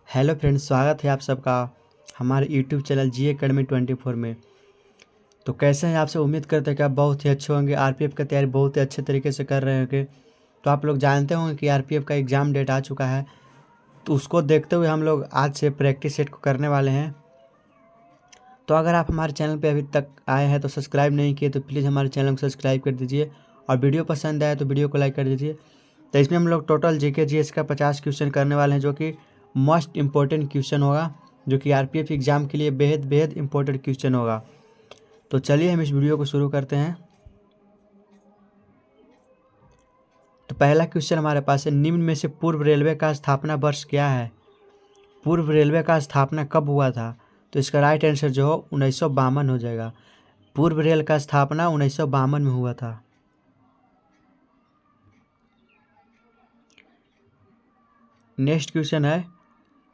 Hello friends, स्वागत है आप सबका हमारे यूट्यूब चैनल जी एकेडमी 24 में। तो कैसे हैं आप सब? उम्मीद करते हैं कि आप बहुत ही अच्छे होंगे। आरपीएफ की तैयारी बहुत ही अच्छे तरीके से कर रहे होंगे। तो आप लोग जानते होंगे कि आरपीएफ का एग्ज़ाम डेट आ चुका है, तो उसको देखते हुए हम लोग आज से प्रैक्टिस सेट को करने वाले हैं। तो अगर आप हमारे चैनल पर अभी तक आए हैं तो सब्सक्राइब नहीं किए तो प्लीज़ हमारे चैनल को सब्सक्राइब कर दीजिए, और वीडियो पसंद आए तो वीडियो को लाइक कर दीजिए। तो इसमें हम लोग टोटल जीके जीएस का 50 क्वेश्चन करने वाले हैं, जो कि मोस्ट इम्पोर्टेंट क्वेश्चन होगा, जो कि आरपीएफ एग्ज़ाम के लिए बेहद बेहद इम्पोर्टेंट क्वेश्चन होगा। तो चलिए हम इस वीडियो को शुरू करते हैं। तो पहला क्वेश्चन हमारे पास है, निम्न में से पूर्व रेलवे का स्थापना वर्ष क्या है? पूर्व रेलवे का स्थापना कब हुआ था? तो इसका राइट आंसर जो हो 1952 हो जाएगा। पूर्व रेल का स्थापना 1952 में हुआ था। नेक्स्ट क्वेश्चन है,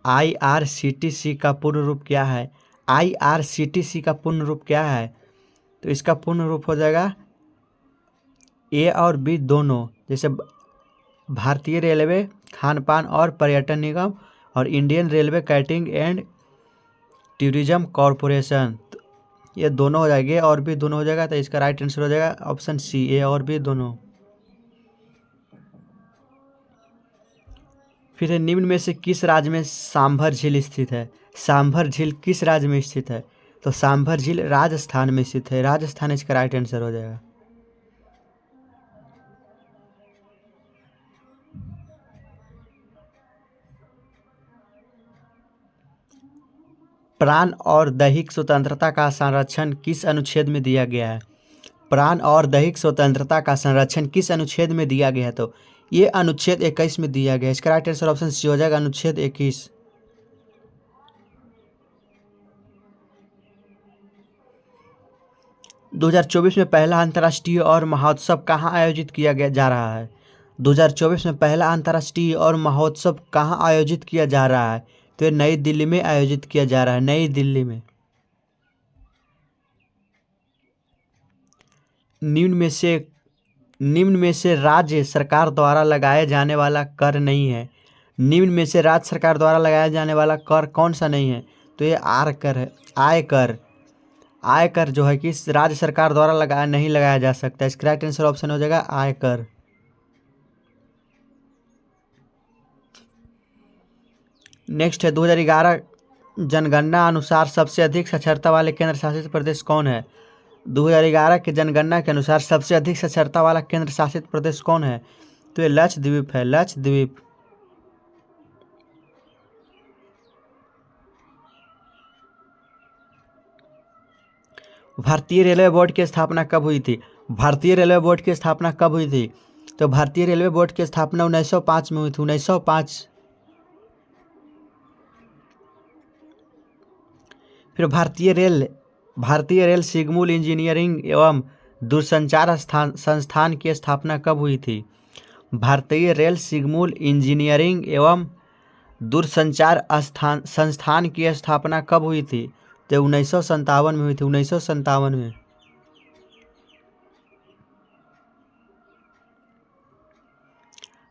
आईआरसीटीसी का पूर्ण रूप क्या है? आईआरसीटीसी का पूर्ण रूप क्या है? तो इसका पूर्ण रूप हो जाएगा ए और बी दोनों, जैसे भारतीय रेलवे खान पान और पर्यटन निगम और Indian railway catering and tourism corporation. ये दोनों हो जाएंगे, और भी दोनों हो जाएगा। तो इसका राइट आंसर हो जाएगा ऑप्शन सी, ए और बी दोनों। फिर है, निम्न में से किस राज्य में सांभर झील स्थित है? सांभर झील किस राज्य में स्थित है? तो सांभर झील राजस्थान में स्थित है। राजस्थान इसका राइट आंसर हो जाएगा। प्राण और दैहिक स्वतंत्रता का संरक्षण किस अनुच्छेद में दिया गया है? प्राण और दैहिक स्वतंत्रता का संरक्षण किस अनुच्छेद में दिया गया है? तो ये अनुच्छेद 21 में दिया गया है। इसका राइट आंसर ऑप्शन सी हो जाएगा, अनुच्छेद 21। दो 2024 में पहला अंतर्राष्ट्रीय और महोत्सव कहाँ आयोजित किया गया जा रहा है? 2024 में पहला अंतर्राष्ट्रीय और महोत्सव कहाँ आयोजित किया जा रहा है? तो ये नई दिल्ली में आयोजित किया जा रहा है, नई दिल्ली में। निम्न में से राज्य सरकार द्वारा लगाया जाने वाला कर नहीं है। निम्न में से राज्य सरकार द्वारा लगाया जाने वाला कर कौन सा नहीं है? तो ये आय कर है, आयकर। आयकर जो है कि राज्य सरकार द्वारा नहीं लगाया जा सकता। इसका राइट आंसर ऑप्शन हो जाएगा आयकर। नेक्स्ट है, 2011 जनगणना अनुसार सबसे अधिक साक्षरता वाले केंद्र शासित प्रदेश कौन है? 2011 के जनगणना के अनुसार सबसे अधिक साक्षरता वाला केंद्र शासित प्रदेश कौन है? तो ये लक्षद्वीप है, लक्षद्वीप। भारतीय रेलवे बोर्ड की स्थापना कब हुई थी? भारतीय रेलवे बोर्ड की स्थापना कब हुई थी? तो भारतीय रेलवे बोर्ड की स्थापना 1905 में हुई थी, 1905। फिर भारतीय रेल सिग्नल इंजीनियरिंग एवं दूरसंचार संस्थान की स्थापना कब हुई थी? भारतीय रेल सिग्नल इंजीनियरिंग एवं दूरसंचार संस्थान की स्थापना कब हुई थी? तो 1957 में हुई थी, 1957 में।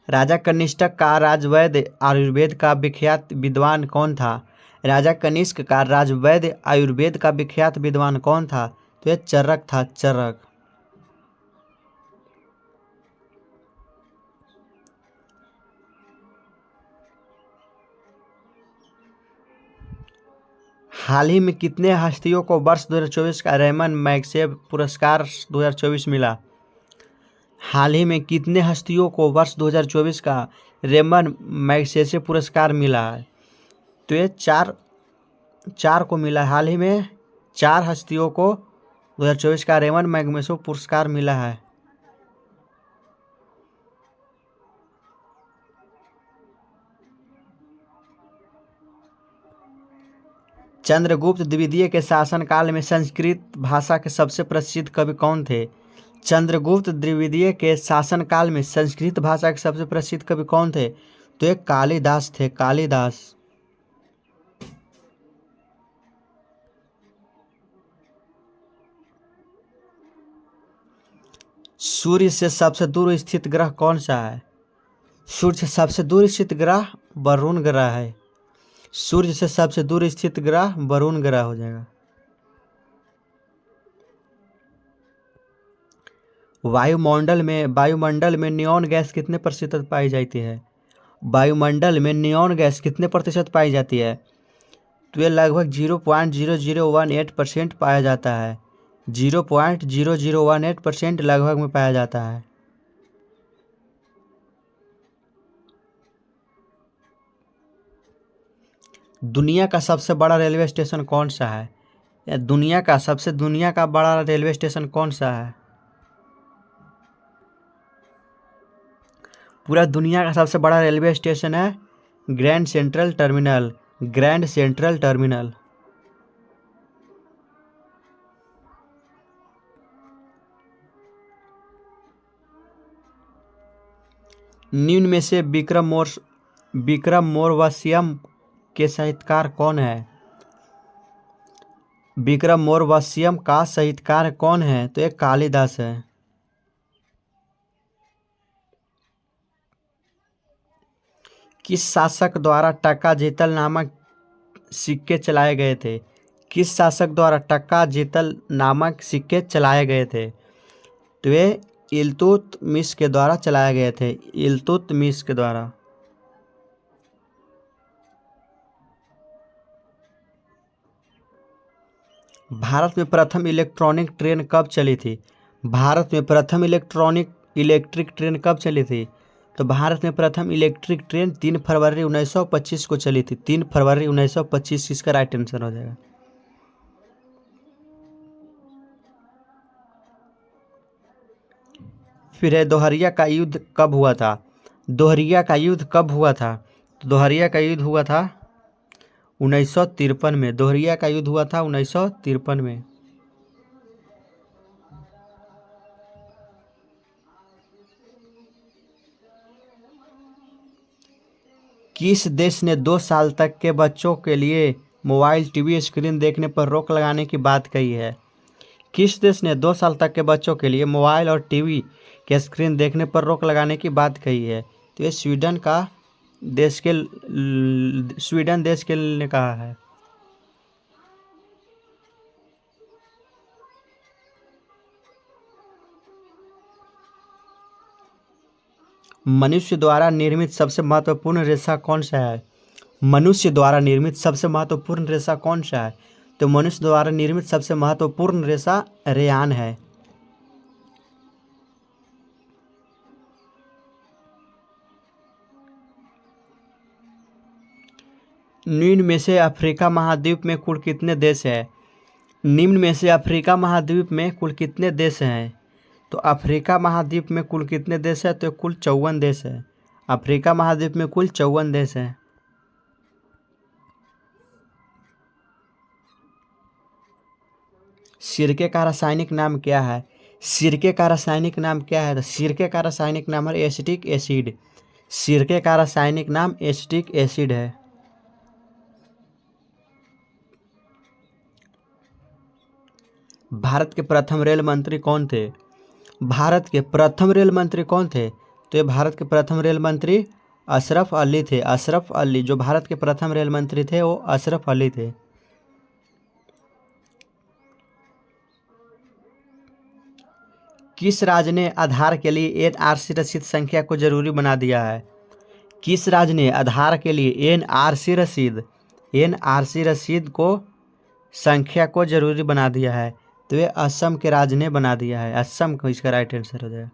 राजा कनिष्क का राजवैद्य आयुर्वेद का विख्यात विद्वान कौन था? राजा कनिष्क का राजवैद्य आयुर्वेद का विख्यात विद्वान कौन था? तो यह चरक था, चरक। हाल ही में कितने हस्तियों को वर्ष 2024 का रेमन मैग्सेसे पुरस्कार 2024 मिला? हाल ही में कितने हस्तियों को वर्ष 2024 का रेमन मैग्सेसे पुरस्कार मिला है? तो ये चार को मिला है। हाल ही में 4 हस्तियों को 2024 का रेमन मैग्सेसे पुरस्कार मिला है। चंद्रगुप्त द्वितीय के शासनकाल में संस्कृत भाषा के सबसे प्रसिद्ध कवि कौन थे? चंद्रगुप्त द्वितीय के शासनकाल में संस्कृत भाषा के सबसे प्रसिद्ध कवि कौन थे? तो ये कालिदास थे, कालिदास। सूर्य से सबसे दूर स्थित ग्रह कौन सा है? सूर्य से सबसे दूर स्थित ग्रह वरुण ग्रह है। सूर्य से सबसे दूर स्थित ग्रह वरुण ग्रह हो जाएगा। वायुमंडल में नियॉन गैस कितने प्रतिशत पाई जाती है? वायुमंडल में नियॉन गैस कितने प्रतिशत पाई जाती है? तो ये लगभग 0.0018% पाया जाता है। 0.0018% लगभग में पाया जाता है। दुनिया का सबसे बड़ा रेलवे स्टेशन कौन सा है? या दुनिया का बड़ा रेलवे स्टेशन कौन सा है? पूरा दुनिया का सबसे बड़ा रेलवे स्टेशन है grand central terminal. Grand central terminal. निम्न में से विक्रम मोरवस्यम के साहित्यकार कौन है? विक्रम मोरवस्यम का साहित्यकार कौन है? तो एक कालिदास है। किस शासक द्वारा टक्का जेतल नामक सिक्के चलाए गए थे? किस शासक द्वारा टक्का जेतल नामक सिक्के चलाए गए थे? तो वे इल्तुतमिश के द्वारा चलाए गए थे। इल्तुतमिश के द्वारा। भारत में प्रथम इलेक्ट्रॉनिक ट्रेन कब चली थी? भारत में प्रथम इलेक्ट्रिक ट्रेन कब चली थी? तो भारत में प्रथम इलेक्ट्रिक ट्रेन 3 फरवरी 1925 को चली थी। 3 फरवरी 1925 इसका राइट आंसर हो जाएगा। फिर है दोहरिया का युद्ध कब हुआ था? दोहरिया का युद्ध कब हुआ था? दोहरिया का युद्ध हुआ था 1953 में। दोहरिया का युद्ध हुआ था 1953 में। किस देश ने 2 साल तक के बच्चों के लिए मोबाइल टीवी स्क्रीन देखने पर रोक लगाने की बात कही है? किस देश ने 2 साल तक के बच्चों के लिए मोबाइल और टीवी के स्क्रीन देखने पर रोक लगाने की बात कही है? तो ये स्वीडन देश के ने कहा है। मनुष्य द्वारा निर्मित सबसे महत्वपूर्ण रेशा कौन सा है? मनुष्य द्वारा निर्मित सबसे महत्वपूर्ण रेशा कौन सा है? तो मनुष्य द्वारा निर्मित सबसे महत्वपूर्ण रेशा रेयान है। निम्न में से अफ्रीका महाद्वीप में कुल कितने देश हैं? निम्न में से अफ्रीका महाद्वीप में कुल कितने देश हैं? तो अफ्रीका महाद्वीप में कुल कितने देश हैं? तो कुल 54 देश हैं। अफ्रीका महाद्वीप में कुल 54 देश हैं। सिरके का रासायनिक नाम क्या है? सिरके का रासायनिक नाम क्या है? तो सिरके का रासायनिक नाम है एसिटिक एसिड। सिरके का रासायनिक नाम एसिटिक एसिड है। भारत के प्रथम रेल मंत्री कौन थे? भारत के प्रथम रेल मंत्री कौन थे? तो ये भारत के प्रथम रेल मंत्री अशरफ अली थे। अशरफ अली जो भारत के प्रथम रेल मंत्री थे वो अशरफ अली थे। किस राज्य ने आधार के लिए एनआरसी रसीद संख्या को जरूरी बना दिया है? किस राज्य ने आधार के लिए एनआरसी रसीद को संख्या को जरूरी बना दिया है? तो ये असम के राज्य ने बना दिया है। असम को इसका राइट आंसर हो जाएगा।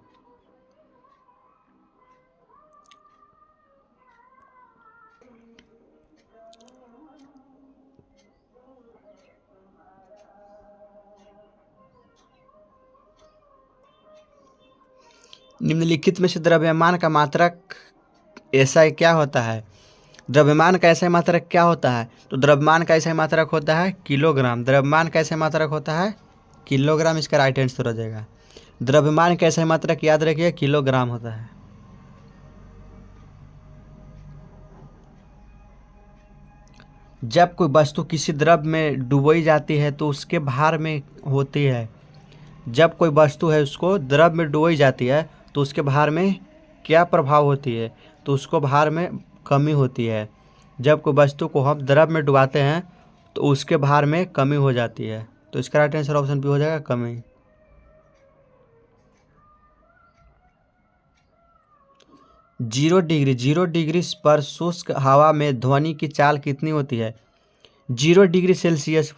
निम्नलिखित में से द्रव्यमान का मात्रक ऐसा क्या होता है? द्रव्यमान का ऐसा मात्रक क्या होता है? तो द्रव्यमान का ऐसा मात्रक होता है किलोग्राम। द्रव्यमान का ऐसा मात्रक होता है किलोग्राम। इसका राइट आंसर हो जाएगा। द्रव्यमान का ऐसा मात्रक याद रखिए किलोग्राम होता है। जब कोई वस्तु किसी द्रव में डुबोई जाती है तो उसके भार में होती है। जब कोई वस्तु है उसको द्रव में डुबोई जाती है तो उसके भार में क्या प्रभाव होती है? तो उसको भार में कमी होती है। जब कोई वस्तु को हम द्रव में डुबाते हैं तो उसके भार में कमी हो जाती है। तो इसका राइट आंसर ऑप्शन बी हो जाएगा कमी। 0 डिग्री पर शुष्क हवा में ध्वनि की चाल कितनी होती है? 0 डिग्री सेल्सियस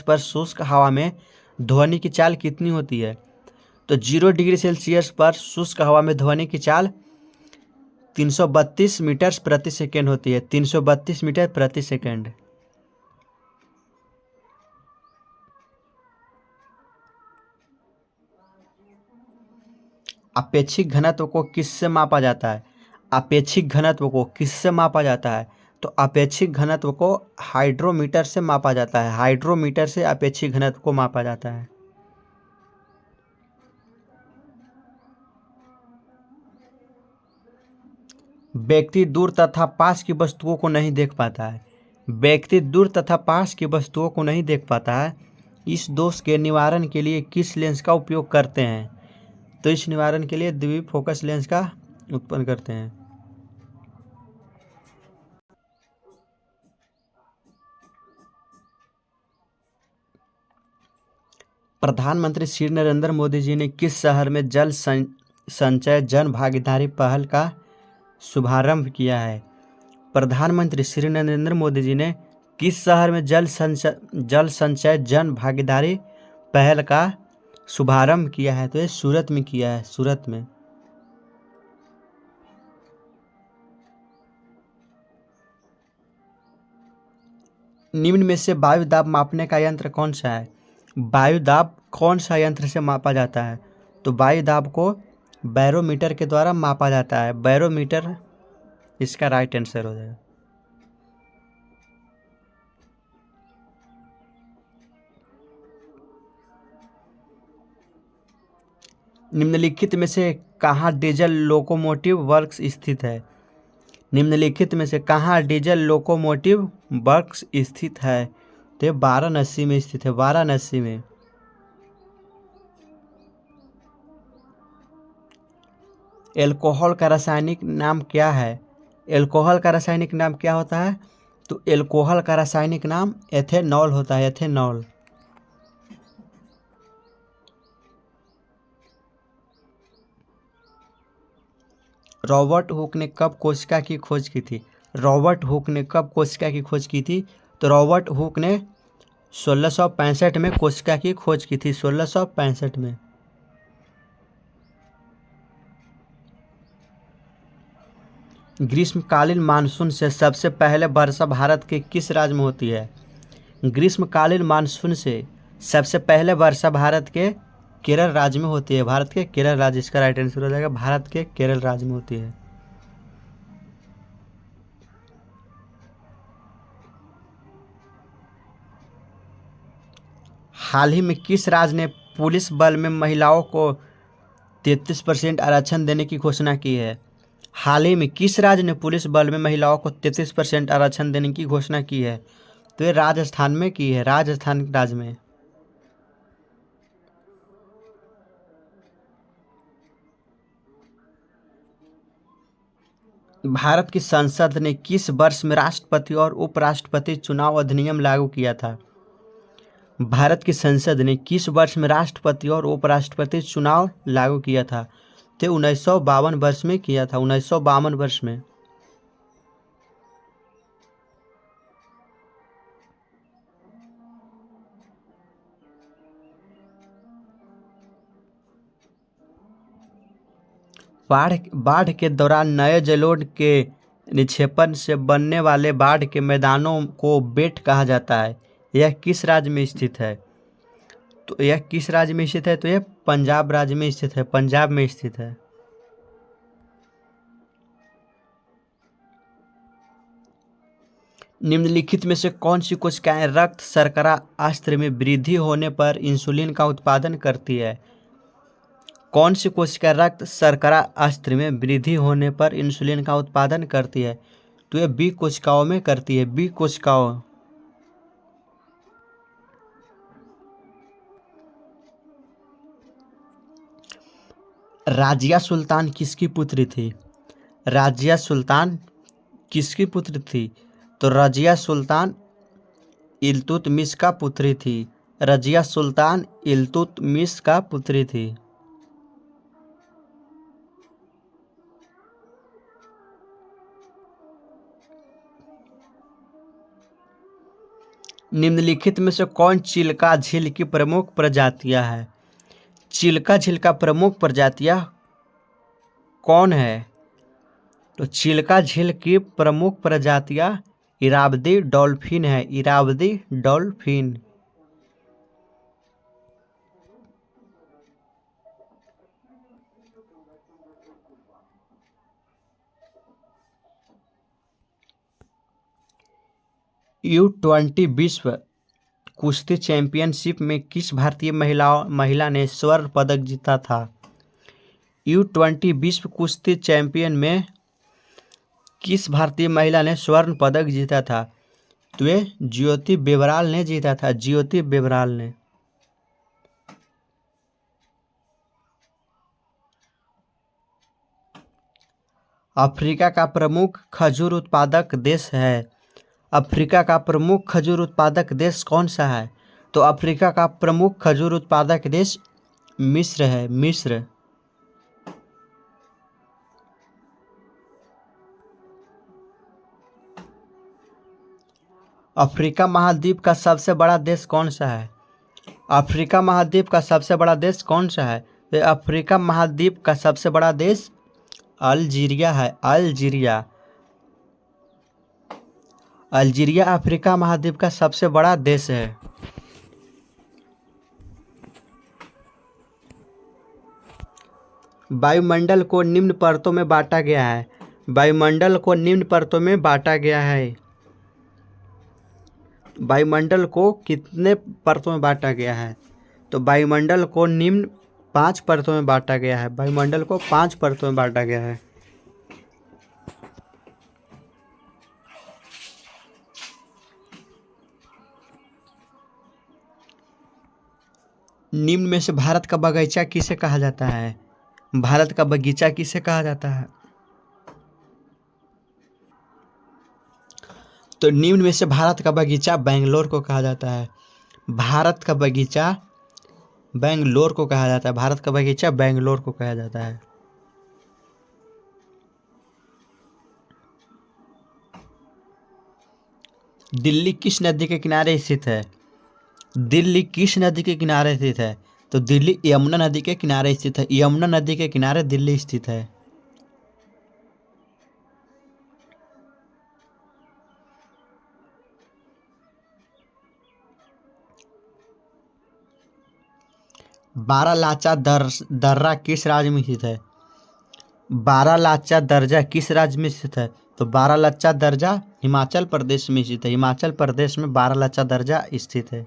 पर शुष्क हवा में ध्वनि की चाल कितनी होती है? तो 0 डिग्री सेल्सियस पर शुष्क हवा में ध्वनि की चाल 332 मीटर प्रति सेकेंड होती है। 332 मीटर प्रति सेकेंड। अपेक्षिक घनत्व को किससे मापा जाता है? अपेक्षिक घनत्व को किससे मापा जाता है? तो अपेक्षिक घनत्व को हाइड्रोमीटर से मापा जाता है। हाइड्रोमीटर से अपेक्षिक घनत्व को मापा जाता है। व्यक्ति दूर तथा पास की वस्तुओं को नहीं देख पाता है। व्यक्ति दूर तथा पास की वस्तुओं को नहीं देख पाता है। इस दोष के निवारण के लिए किस लेंस का उपयोग करते हैं? तो इस निवारण के लिए द्विफोकस लेंस का उत्पन्न करते हैं। प्रधानमंत्री श्री नरेंद्र मोदी जी ने किस शहर में जल संचय जन भागीदारी पहल का शुभारंभ किया है? प्रधानमंत्री श्री नरेंद्र मोदी जी ने किस शहर में जल संचय जन भागीदारी पहल का शुभारंभ किया है? तो ये सूरत में किया है। सूरत में। निम्न में से वायु दाब मापने का यंत्र कौन सा है? वायु दाब कौन सा यंत्र से मापा जाता है? तो वायु दाब को बैरोमीटर के द्वारा मापा जाता है। बैरोमीटर इसका राइट आंसर हो जाएगा। निम्नलिखित में से कहाँ डीजल लोकोमोटिव वर्क्स स्थित है? निम्नलिखित में से कहाँ डीजल लोकोमोटिव वर्क्स स्थित है? तो ये वाराणसी में स्थित है। वाराणसी में। एल्कोहल का रासायनिक नाम क्या है? एल्कोहल का रासायनिक नाम क्या होता है? तो एल्कोहल का रासायनिक नाम एथेनॉल होता है। एथेनॉल। रॉबर्ट हुक ने कब कोशिका की खोज की थी? रॉबर्ट हुक ने कब कोशिका की खोज की थी? तो रॉबर्ट हुक ने 1665 में कोशिका की खोज की थी। 1665 में। ग्रीष्मकालीन मानसून से सबसे पहले वर्षा भारत के किस राज्य में होती है? ग्रीष्मकालीन मानसून से सबसे पहले वर्षा भारत के केरल राज्य में होती है। भारत के केरल राज्य इसका राइट आंसर हो जाएगा। भारत के केरल राज्य में होती है। हाल ही में किस राज्य ने पुलिस बल में महिलाओं को 33% आरक्षण देने की घोषणा की है? हाल ही में किस राज्य ने पुलिस बल में महिलाओं को 33% आरक्षण देने की घोषणा की है? तो ये राजस्थान में की है। राजस्थान राज्य में। भारत की संसद ने किस वर्ष में राष्ट्रपति और उपराष्ट्रपति चुनाव अधिनियम लागू किया था? भारत की संसद ने किस वर्ष में राष्ट्रपति और उपराष्ट्रपति चुनाव लागू किया था? तो 1952 वर्ष में किया था। 1952 वर्ष में। बाढ़ के दौरान नए जलोढ़ के निक्षेपण से बनने वाले बाढ़ के मैदानों को बेट कहा जाता है। यह किस राज्य में स्थित है? तो यह किस राज्य में स्थित है? तो यह पंजाब राज्य में स्थित है। पंजाब में स्थित है। निम्नलिखित में से कौन सी कोशिकाएं रक्त शर्करा अस्त्र में वृद्धि होने पर इंसुलिन का उत्पादन करती है? कौन सी कोशिका रक्त शर्करा अस्त्र में वृद्धि होने पर इंसुलिन का उत्पादन करती है? तो ये बी कोशिकाओं में करती है। बी कोशिकाओं। राजिया सुल्तान किसकी पुत्री थी? राजिया सुल्तान किसकी पुत्री थी? तो रजिया सुल्तान इल्तुतमिश का पुत्री थी। रजिया सुल्तान इल्तुतमिश का पुत्री थी। निम्नलिखित में से कौन चिल्का झील की प्रमुख प्रजातियां है? चिल्का झील का प्रमुख प्रजातियां कौन है? तो चिल्का झील की प्रमुख प्रजातियां इरावदी डॉल्फिन है। इरावदी डॉल्फिन। U20 विश्व कुश्ती चैंपियनशिप में किस भारतीय महिला ने स्वर्ण पदक जीता था? U20 विश्व कुश्ती चैंपियन में किस भारतीय महिला ने स्वर्ण पदक जीता था? तो ये ज्योति बेबराल ने जीता था। ज्योति बेबराल ने। अफ्रीका का प्रमुख खजूर उत्पादक देश है। अफ्रीका का प्रमुख खजूर उत्पादक देश कौन सा है? तो अफ्रीका का प्रमुख खजूर उत्पादक देश मिस्र है। मिस्र। अफ्रीका महाद्वीप का सबसे बड़ा देश कौन सा है? अफ्रीका महाद्वीप का सबसे बड़ा देश कौन सा है? तो अफ्रीका महाद्वीप का सबसे बड़ा देश अल्जीरिया है। अल्जीरिया। अल्जीरिया अफ्रीका महाद्वीप का सबसे बड़ा देश है। वायुमंडल को निम्न परतों में बांटा गया है। वायुमंडल को निम्न परतों में बांटा गया है। वायुमंडल को कितने परतों में बांटा गया है? तो वायुमंडल को निम्न 5 परतों में बांटा गया है। वायुमंडल को 5 परतों में बांटा गया है। निम्न में से भारत का बगीचा किसे कहा जाता है? भारत का बगीचा किसे कहा जाता है? तो निम्न में से भारत का बगीचा बेंगलोर को कहा जाता है। भारत का बगीचा बेंगलोर को कहा जाता है। भारत का बगीचा बेंगलोर को कहा जाता है। दिल्ली किस नदी के किनारे स्थित है? दिल्ली किस नदी के किनारे स्थित है? तो दिल्ली यमुना नदी के किनारे स्थित है। यमुना नदी के किनारे दिल्ली स्थित है। बारालाचा दर्रा किस राज्य में स्थित है? बारालाचा दर्जा किस राज्य में स्थित है? तो बारालाचा दर्जा हिमाचल प्रदेश में स्थित है। हिमाचल प्रदेश में बारालाचा दर्जा स्थित है।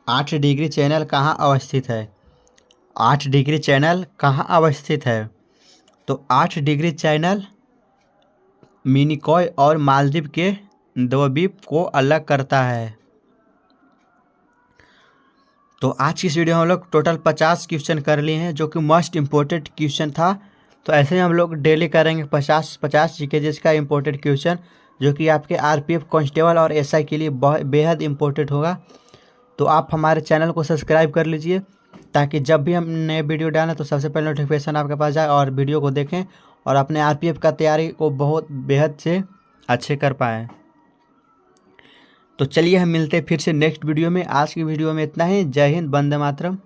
आठ डिग्री चैनल कहाँ अवस्थित है? 8 डिग्री चैनल कहाँ अवस्थित है? तो 8 डिग्री चैनल मिनिकॉय और मालदीव के द्वीप को अलग करता है। तो आज की इस वीडियो में हम लोग टोटल 50 क्वेश्चन कर लिए हैं, जो कि मोस्ट इम्पोर्टेंट क्वेश्चन था। तो ऐसे ही हम लोग डेली करेंगे 50 जीके जिसका इम्पोर्टेंट क्वेश्चन, जो कि आपके आरपीएफ कांस्टेबल और एसआई के लिए बेहद इम्पोर्टेंट होगा। तो आप हमारे चैनल को सब्सक्राइब कर लीजिए, ताकि जब भी हम नए वीडियो डालें तो सबसे पहले नोटिफिकेशन आपके पास जाए और वीडियो को देखें और अपने आरपीएफ का तैयारी को बहुत बेहद से अच्छे कर पाएँ। तो चलिए हम मिलते हैं फिर से नेक्स्ट वीडियो में। आज की वीडियो में इतना ही। जय हिंद, वंदे मातरम।